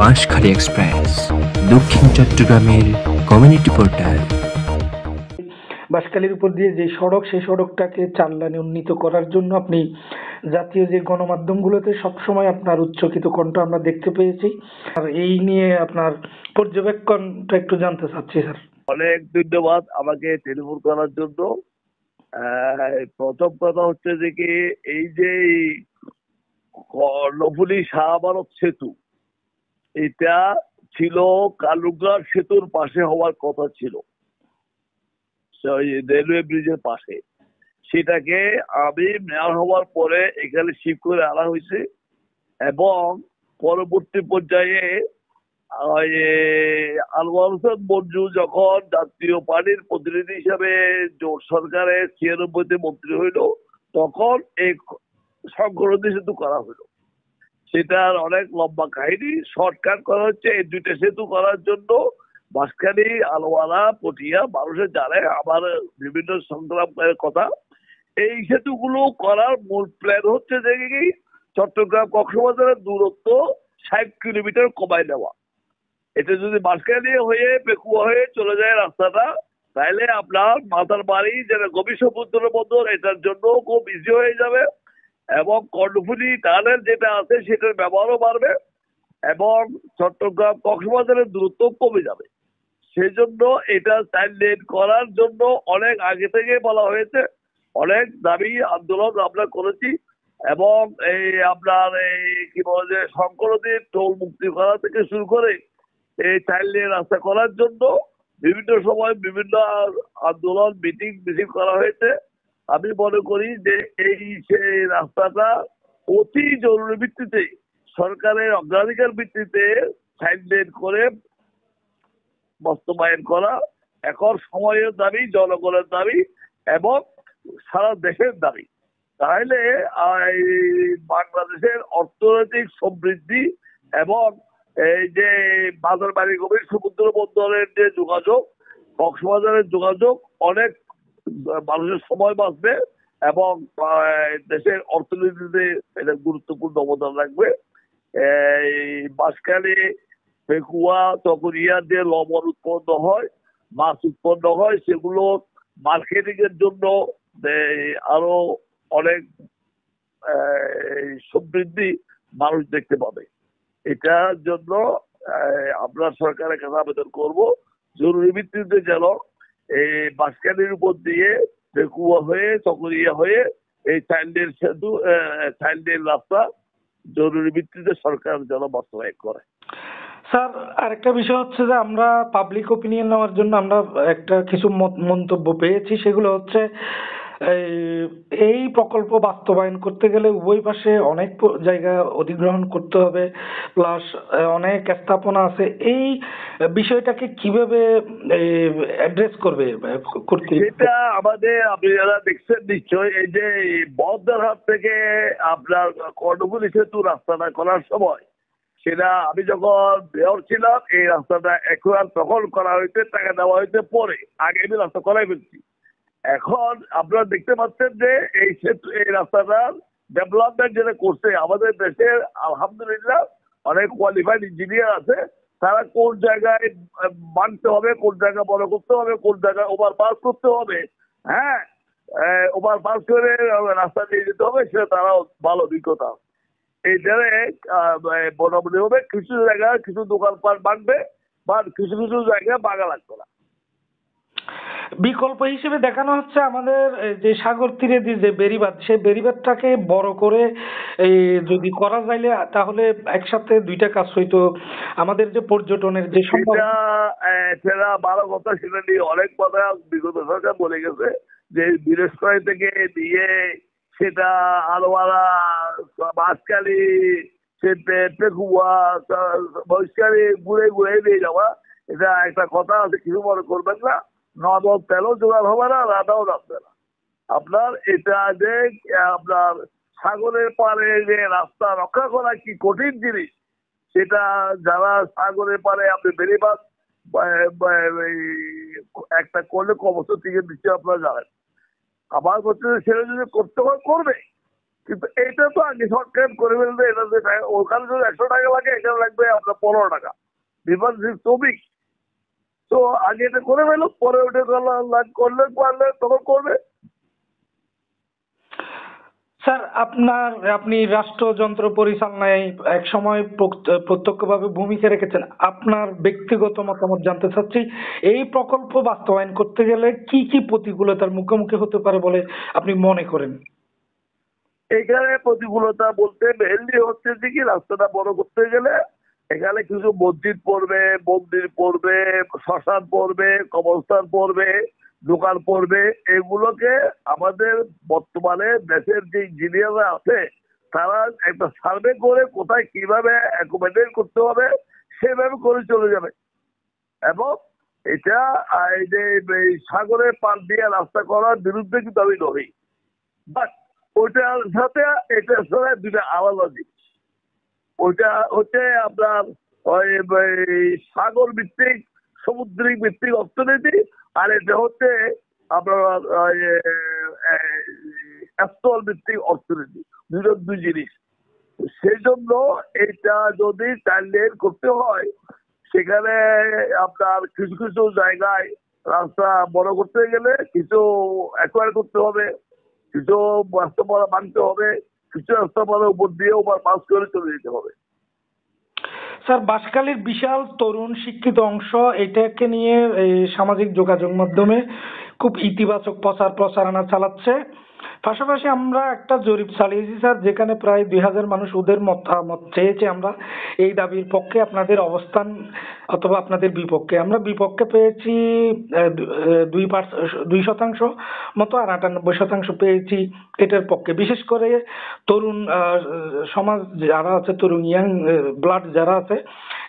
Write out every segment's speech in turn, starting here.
Banshkhali express, দক্ষিণ চট্টগ্রামের community portal. বাঁশখালীর উপর দিয়ে যে সড়ক, সেই সড়কটাকে 4 লেনে উন্নীত করার জন্য আপনি জাতীয় যে গণমাধ্যমগুলোতে সবসময় আপনার উচ্চকিত কণ্ঠ আমরা দেখতে পেয়েছি। আর এই নিয়ে আপনার পর্যবেক্ষণটা একটু জানতে চাচ্ছি স্যার। অনেক ধন্যবাদ আমাকে টেলিফোন করার জন্য। প্রথম কথা হচ্ছে যে কি, এই যে কর্ণফুলী শাহবারত সেতু, এটা ছিল কালুরঘাট সেতুর পাশে হওয়ার কথা ছিল, রেলওয়ে ব্রিজের পাশে। সেটাকে আমি মেয়র হওয়ার পরে এখানে শিফট করে আনা হয়েছে এবং পরবর্তী পর্যায়ে আনোয়ার হোসেন মঞ্জু যখন জাতীয় পার্টির প্রতিনিধি হিসাবে জোট সরকারের 96-তে মন্ত্রী হইল, তখন এই সংকলন সেতু করা হইল। সেটার অনেক লম্বা কাহিনী, শর্টকাট করা হচ্ছে এই দুইটা সেতু করার জন্য। বাঁশখালী, আলোয়ারা, পটিয়া মানুষের জানে আমার বিভিন্ন সংগ্রামের কথা। এই সেতুগুলো করার মূল প্ল্যান হচ্ছে যে চট্টগ্রাম কক্সবাজারের দূরত্ব 60 কিলোমিটার কমায় নেওয়া। এটা যদি বাঁশখালী হয়ে পেকুয়া হয়ে চলে যায় রাস্তাটা, তাহলে আপনার মাথার বাড়ি যেটা গভীর সমুদ্র বন্দর, এটার জন্য খুব ইজি হয়ে যাবে এবং কর্ণফুলী টানেল যেটা আছে সেটার ব্যবহারও বাড়বে এবং চট্টগ্রাম কক্সবাজারের দূরত্ব কমে যাবে। সেই জন্য এটা 4 লেন করার জন্য অনেক আগে থেকে বলা হয়েছে, অনেক দাবি আন্দোলন আমরা করেছি এবং এই আপনার এই কি বলে যে শঙ্করদের টোল মুক্তি করা থেকে শুরু করে এই 4 লেন রাস্তা করার জন্য বিভিন্ন সময় বিভিন্ন আন্দোলন মিটিং করা হয়েছে। আমি মনে করি যে সেই রাস্তাটা অতি জরুরি ভিত্তিতে, সরকারের অগ্রাধিকার ভিত্তিতে 4 লেন করে বাস্তবায়ন করা এখন সময়ের দাবি, জনগণের দাবি এবং সারা দেশের দাবি। তাহলে বাংলাদেশের অর্থনৈতিক সমৃদ্ধি এবং এই যে বাজার বাড়ি গভীর সমুদ্র বন্দরের যে যোগাযোগ, কক্সবাজারের যোগাযোগ, অনেক মানুষের সময় বাঁচবে এবং দেশের অর্থনীতিতে এটা গুরুত্বপূর্ণ অবদান রাখবে। এই বাঁশখালী, পেকুয়া, চকরিয়া যে লবণ উৎপন্ন হয়, মাছ উৎপন্ন হয়, সেগুলো মার্কেটিং এর জন্য আরো অনেক সমৃদ্ধি মানুষ দেখতে পাবে। এটার জন্য আমরা সরকারের কাছে আবেদন করব, জরুরি ভিত্তিতে যেন এই বাঁশখালীর উপর দিয়ে পেকুয়া হয়ে চকরিয়া হয়ে এই 4 লেন সেতু, 4 লেন রাস্তা জরুরি ভিত্তিতে সরকার যেন বাস্তবায়ন করে। স্যার, আরেকটা বিষয় হচ্ছে যে আমরা পাবলিক ওপিনিয়ন নেওয়ার জন্য আমরা একটা কিছু মন্তব্য পেয়েছি। সেগুলো হচ্ছে এই প্রকল্প বাস্তবায়ন করতে গেলে উভয় পাশে অনেক জায়গা অধিগ্রহণ করতে হবে, প্লাস অনেক স্থাপনা আছে। এই বিষয়টাকে কিভাবে অ্যাড্রেস করতে এটা আমাদের, আপনি যারা দেখছেন নিশ্চয়, এই যে বহদ্দার হাট থেকে আপনার কর্ণফুলী সেতু রাস্তাটা করার সময়, সেটা আমি যখন মেয়র ছিলাম এই রাস্তাটা এখন তখন করা হয়েছে, টাকা দেওয়া হয়েছে পরে, আগে আমি রাস্তা করাই ফেলছি। এখন আপনারা দেখতে পাচ্ছেন যে এই সেতু, এই রাস্তাটার ডেভেলপমেন্ট যেটা করছে আমাদের দেশের আলহামদুলিল্লাহ অনেক কোয়ালিফাইড ইঞ্জিনিয়ার আছে। তারা কোন জায়গায় বাঁধতে হবে, কোন জায়গায় বড় করতে হবে, কোন জায়গায় ওভারপাস করতে হবে, হ্যাঁ ওভারপাস করে রাস্তা দিয়ে যেতে হবে, সেটা তারাও ভালো অভিজ্ঞতা। এইটারে মোটামুটি হবে। কিছু জায়গায় কিছু দোকানপাট বাঁধবে বা কিছু কিছু জায়গায় বাগা লাগবে না। বিকল্প হিসেবে দেখানো হচ্ছে আমাদের যে সাগর তীরে যে বেড়িবাঁধ, সেই বেড়িবাঁধটাকে বড় করে যদি করা যাইলে তাহলে একসাথে দুইটা কাজ হইতো। আমাদের যে পর্যটনের যে সেটা ভালো কথা, সেটা নিয়ে অনেক কথা বিগত সরকার বলে গেছে যে বীরেশ্বরী থেকে নিয়ে সেটা আলোয়ারা, বাঁশখালী, পেকুয়া, বৈশালী ঘুরে ঘুরে নিয়ে যাওয়া, এটা একটা কথা আছে, কিছু মনে করবেন না। নগদ তেলও জোগাড় হবে না, রাধাও নামবে না আপনার। এটা যে আপনার সাগরের পাড়ে যে রাস্তা রক্ষা করা কি কঠিন জিনিস, সেটা যারা সাগরের পাড়ে আপনি বেড়িবাঁধ একটা করলে কবছর থেকে দিচ্ছে আপনারা জানেন। আমার হচ্ছে সেটা যদি করতে হয় করবে, কিন্তু এটা তো আগে শর্টকাট করে ফেলবে। এটা যে ওখানে যদি 100 টাকা লাগে, এখানে লাগবে আপনার 15 টাকা। Difference is so big. তো আগে এটা করে ফেলো, পরে ওটা করলে পারলে তখন করবে। স্যার, আপনি রাষ্ট্রযন্ত্র পরিচালনায় এক সময় প্রত্যক্ষভাবে ভূমিকা রেখেছেন। আপনার ব্যক্তিগত মতামত জানতে চাচ্ছি, এই প্রকল্প বাস্তবায়ন করতে গেলে কি কি প্রতিকূলতার মুখোমুখি হতে পারে বলে আপনি মনে করেন? এখানে প্রতিকূলতা বলতে মেনলি হচ্ছে যে কি, রাস্তাটা বড় করতে গেলে এখানে কিছু মসজিদ পড়বে, মন্দির পড়বে, শ্মশান পড়বে, কবরস্থান পড়বে, দোকান পড়বে। এগুলোকে আমাদের বর্তমানে দেশের যে ইঞ্জিনিয়াররা আছে তারা একটা সার্ভে করে কোথায় কিভাবে অ্যাকোমোডেট করতে হবে সেভাবে করে চলে যাবে। এবং এটা এই যে এই সাগরের পার দিয়ে রাস্তা করার বিরুদ্ধে কিন্তু আমি নই, বাট ওইটার সাথে এটার সাথে দুটা আলাদা জিনিস। ওইটা হচ্ছে আপনার ওই সাগর ভিত্তিক, সামুদ্রিক ভিত্তিক অর্থনীতি, আর এটা হচ্ছে আপনার স্থল ভিত্তিক অর্থনীতি। দুই জিনিস। সেই জন্য এটা যদি চাইল্ড করতে হয়, সেখানে আপনার কিছু কিছু জায়গায় রাস্তা বড় করতে গেলে কিছু অ্যাকোয়ার করতে হবে, কিছু রাস্তাপাড়া বাঁধতে হবে, কিছু রাস্তাপাড়ার উপর দিয়ে ওভার পাস করে চলে যেতে হবে। স্যার, বাঁশখালীর বিশাল তরুণ শিক্ষিত অংশ এটাকে নিয়ে এই সামাজিক যোগাযোগ মাধ্যমে খুব ইতিবাচক প্রচারণা চালাচ্ছে। পাশাপাশি আমরা একটা জরিপ চালিয়েছি স্যার, যেখানে প্রায় 2000 মানুষ ওদের মতামত চেয়েছে। আমরা এই দাবির পক্ষে, আপনাদের অবস্থান অথবা আপনাদের বিপক্ষে। আমরা বিপক্ষে পেয়েছি 2% মতো, আর 98% পেয়েছি এটার পক্ষে। বিশেষ করে তরুণ সমাজ যারা আছে, তরুণ ইয়াং ব্লাড যারা আছে,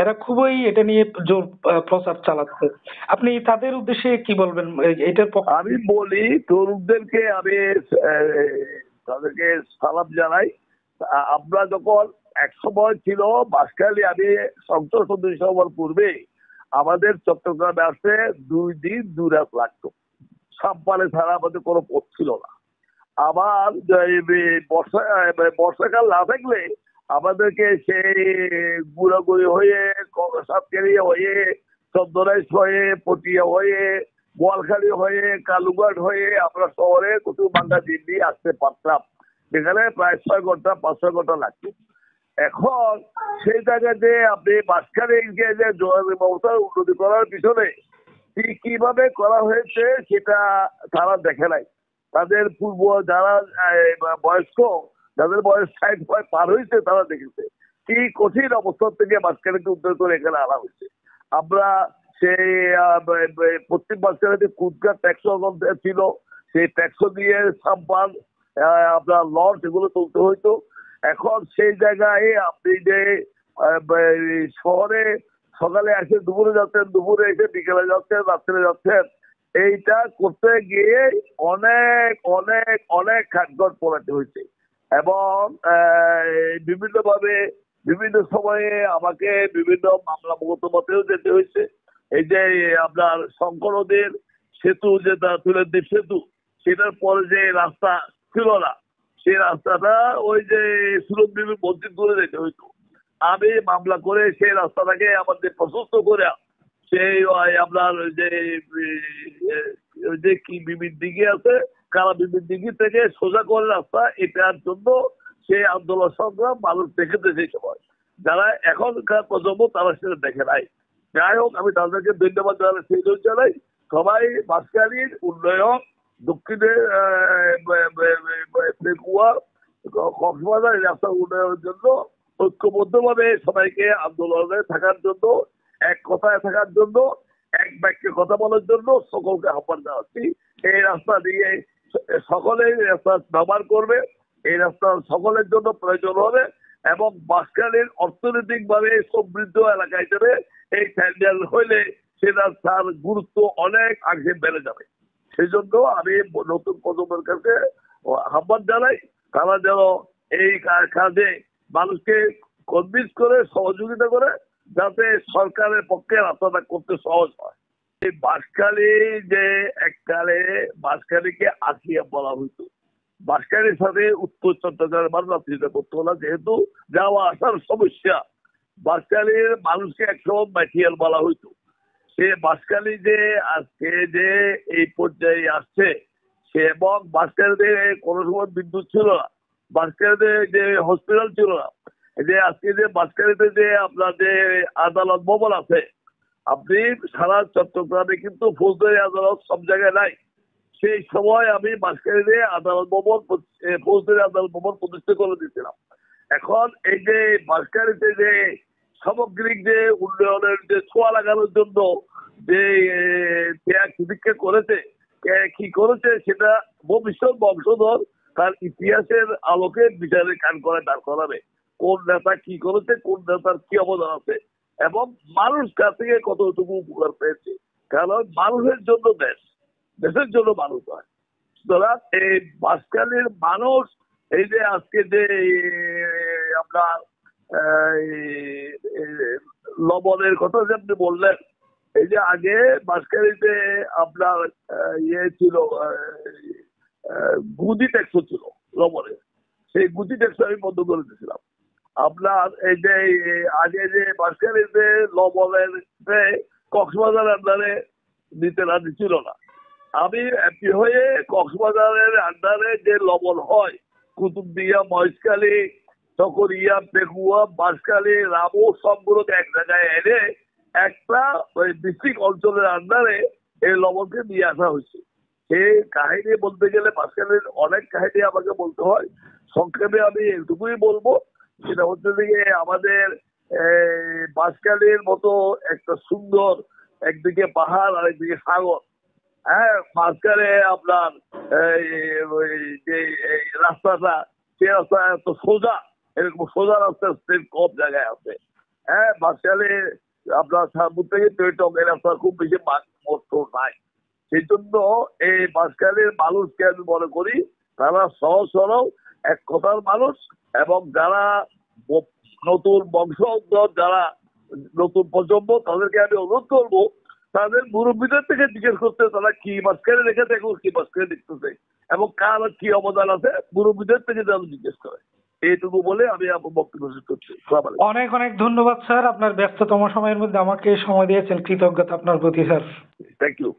এরা খুবই এটা নিয়ে জোর প্রচার চালাচ্ছে। আপনি তাদের উদ্দেশ্যে কি বলবেন এটার পক্ষে? আমি বলি তরুণদেরকে, আমি তাদেরকে সালাম জানাই। আমরা যখন এক সময় ছিল বাঁশখালী, আমি সংসদ সদস্য হওয়ার পূর্বে আমাদের চট্টগ্রামে আসতে 2 দিন 2 রাত লাগতো। সাম্পালে ছাড়া আমাদের কোনো পথ ছিল না। আবার বর্ষাকাল না থাকলে আমাদেরকে সেই গুড়াগুড়ি হয়ে, সাতকেরিয়া হয়ে, চন্দনাইশ হয়ে, পটিয়া হয়ে, বোয়ালখালী হয়ে, কালুঘাট হয়ে আমরা শহরে কুতুববাঙ্গা দিল্লি আসতে পারতাম, যেখানে প্রায় 6 ঘন্টা 5-6 ঘন্টা লাগতো। এখন সেই জায়গাতে আপনি বাঁশখালীকে যে যোগাযোগ ব্যবস্থার উন্নতি করার পিছনে কিভাবে করা হয়েছে সেটা তারা দেখে নাই। তাদের পূর্ব যারা বয়স্ক, যাদের বয়স 60 পার হয়েছে, তারা দেখেছে কি কঠিন অবস্থা থেকে বাঁশখালীকে উদ্ধার করে এখানে আনা হয়েছে। আমরা সেই পশ্চিম বাঁশখালীতে কুদঘাট ট্যাক্স ছিল, সেই ট্যাক্স দিয়ে সাম্পান আপনার লঞ্চ এগুলো তুলতে হইতো। এখন সেই জায়গায় আপনি যে শহরে সকালে এসে দুপুরে যাচ্ছেন, দুপুরে এসে বিকেলে যাচ্ছেন, রাত্রে যাচ্ছেন, এইটা করতে গিয়ে অনেক অনেক অনেক খাটগট পোড়াতে হয়েছে। এবং বিভিন্নভাবে বিভিন্ন সময়ে আমাকে বিভিন্ন মামলা মোকদ্দমাতেও যেতে হয়েছে। এই যে আপনার শঙ্কর নদীর সেতু, যেটা তুলেদ্বীপ সেতু, সেটার পরে যে রাস্তা ছিল না, সেই রাস্তাটা ওই যে সুরদ্বীপের মসজিদ করে যেতে হইতো। আমি মামলা করে সেই রাস্তাটাকে আমাদের প্রশস্ত করে সেই আপনার যে কি বিবির দিঘি আছে, কারা বিবির দিঘি থেকে সোজা করে রাস্তা, এটার জন্য সেই আন্দোলন সংগ্রাম মানুষ দেখেছে সেই সময়। যারা এখনকার প্রজন্ম তারা সেটা দেখে নাই। যাই হোক, আমি তাদেরকে ধন্যবাদ জানাই, সেই জানাই। সবাই বাঁশখালীর উন্নয়ন, দক্ষিণে কক্সবাজার রাস্তার উন্নয়নের জন্য ঐক্যবদ্ধভাবে সবাইকে আন্দোলনে থাকার জন্য, এক কথায় থাকার জন্য, এক বাক্যে কথা বলার জন্য সকলকে আহ্বান জানাচ্ছি। এই রাস্তা দিয়ে সকলেই রাস্তা ব্যবহার করবে, এই রাস্তা সকলের জন্য প্রয়োজন হবে এবং বাঁশখালীর অর্থনৈতিক ভাবে সমৃদ্ধ এলাকা হিসেবে এই স্যান্ডেল হইলে সেটা তার গুরুত্ব অনেক আগে বেড়ে যাবে। সেই জন্য আমি নতুন প্রজন্মের কাছে আহ্বান জানাই, তারা যেন এই কাজে মানুষকে কনভিন্স করে, সহযোগিতা করে, যাতে সরকারের পক্ষে রাস্তাটা করতে সহজ হয়। এই বাঁশখালী যে এককালে বাঁশখালীকে আসিয়া বলা হইতো, বাঁশখালীর সাথে উত্তর চট্টগ্রামের মানুষ যাত্রীটা করতো না, যেহেতু যাওয়া আসার সমস্যা। বাঁশখালীর মানুষকে একসময় ম্যাটিয়াল বলা হইতো। সে বাঁশখালী যে আজকে যে এই পর্যায়ে আসছে, সে এবং বাঁশখালীতে কোনো সময় বিদ্যুৎ ছিল না, বাঁশখালীতে যে হসপিটাল ছিল না, যে আজকে যে বাঁশখালীতে যে আপনার যে আদালত ভবন আছে, আপনি সারা চট্টগ্রামে কিন্তু ফৌজদারি আদালত সব জায়গায় নাই। সেই সময় আমি বাঁশখালীতে আদালত ভবন ফৌজদারি আদালত ভবন প্রতিষ্ঠা করে দিয়েছিলাম। এখন এই যে বাঁশখালীতে যে সামগ্রিক যে উন্নয়নের যে ছোঁয়া লাগানোর জন্য যে ত্যাগ প্রতিজ্ঞা করেছে, কি করেছে সেটা ভবিষ্যৎ বংশধর তার ইতিহাসের আলোকে বিচারে কান করে দাঁড় করাবে। কোন নেতা কি করেছে, কোন নেতার কি অবদান আছে এবং মানুষ কাছ থেকে কতটুকু উপকার পেয়েছে। কারণ মানুষের জন্য দেশ, দেশের জন্য মানুষ হয়। সুতরাং এই বাঁশখালীর মানুষ এই যে আজকে যে আপনার লবণের কথা যে আপনি বললেন, এই যে আগে বাঁশখালীতে আপনার ইয়ে ছিল, গুদি ট্যাক্স ছিল লবণের, সেই গুদি ট্যাক্স আমি বন্ধ করে দিয়েছিলাম। আপনার এই যে আগে যে বাঁশখালীতে লবণের কক্সবাজার আন্ডারে নিতে রাজি ছিল না, আমি এমপি হয়ে কক্সবাজারের আন্ডারে যে লবণ হয় কুতুবদিয়া, মহেশখালী, চকরিয়া, পেকুয়া, বাঁশখালী, রামু সবগুলোকে এক জায়গায় এনে একটা ওই ডিস্ট্রিক্ট অঞ্চলের আন্ডারে এই লবণকে নিয়ে আসা হয়েছে। সেই কাহিনী বলতে গেলে বাঁশখালীর অনেক কাহিনী আমাকে বলতে হয়। সংক্ষেপে আমি এটুকুই বলবো, সেটা হচ্ছে যে আমাদের বাঁশখালীর মতো একটা সুন্দর, একদিকে পাহাড় আর একদিকে সাগর, হ্যাঁ, মাঝখানে আপনার যে রাস্তাটা, সে রাস্তা এত সোজা, এরকম সোজা রাস্তা কম জায়গায় আছে। হ্যাঁ, বাঁশখালী আপনার সারপুর থেকে টয়টক এই রাস্তা খুব বেশি মস্ত নাই। সেই জন্য এই বাঁশখালীর মানুষকে আমি মনে করি তারা সহজ সরল এক কথার মানুষ, এবং যারা নতুন বংশধর, যারা নতুন প্রজন্ম, তাদেরকে আমি অনুরোধ করবো তাদের মুরব্বীদের থেকে জিজ্ঞেস করতে তারা কি বাঁশখালী রেখেছে, এখন কি বাঁশখালী দেখতেছে এবং কার কি অবদান আছে, মুরব্বীদের থেকে যেন জিজ্ঞেস করে। এইটুকু বলে আমি আমার বক্তব্য শেষ করছি। অনেক অনেক ধন্যবাদ স্যার, আপনার ব্যস্ততম সময়ের মধ্যে আমাকে সময় দিয়েছেন, কৃতজ্ঞতা আপনার প্রতি স্যার। Thank you.